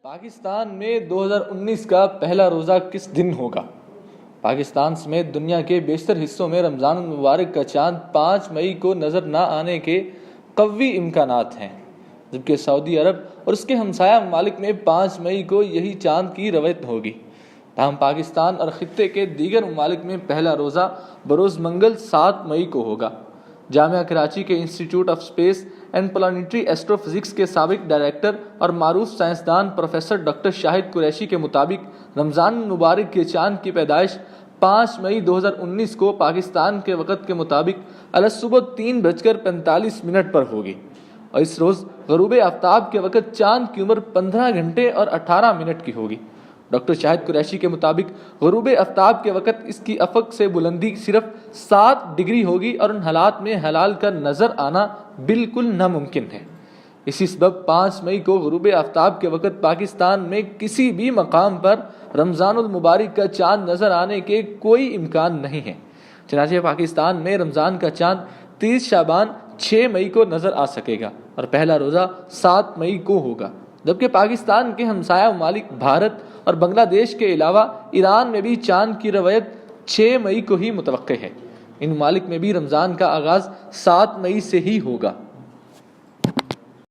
پاکستان میں 2019 کا پہلا روزہ کس دن ہوگا؟ پاکستان سمیت دنیا کے بیشتر حصوں میں رمضان المبارک کا چاند 5 مئی کو نظر نہ آنے کے قوی امکانات ہیں، جبکہ سعودی عرب اور اس کے ہمسایہ ممالک میں 5 مئی کو یہی چاند کی روایت ہوگی۔ تاہم پاکستان اور خطے کے دیگر ممالک میں پہلا روزہ بروز منگل 7 مئی کو ہوگا۔ جامعہ کراچی کے institute of space and planetary astro physics کے سابق ڈائریکٹر اور معروف سائنسدان پروفیسر ڈاکٹر شاہد قریشی کے مطابق رمضان المبارک کے چاند کی پیدائش 5 مئی 2019 کو پاکستان کے وقت کے مطابق صبح 3:45 پر ہوگی، اور اس روز غروب آفتاب کے وقت چاند کی عمر 15 گھنٹے اور 18 منٹ کی ہوگی۔ ڈاکٹر شاہد قریشی کے مطابق غروب آفتاب کے وقت اس کی افق سے بلندی صرف 7 ڈگری ہوگی اور ان حالات میں ہلال کا نظر آنا بالکل ناممکن ہے۔ اسی سبب 5 مئی کو غروب آفتاب کے وقت پاکستان میں کسی بھی مقام پر رمضان المبارک کا چاند نظر آنے کے کوئی امکان نہیں ہے۔ چنانچہ پاکستان میں رمضان کا چاند 30 شعبان 6 مئی کو نظر آ سکے گا اور پہلا روزہ 7 مئی کو ہوگا، جبکہ پاکستان کے ہمسایہ ممالک بھارت اور بنگلہ دیش کے علاوہ ایران میں بھی چاند کی روایت 6 مئی کو ہی متوقع ہے۔ ان ممالک میں بھی رمضان کا آغاز 7 مئی سے ہی ہوگا۔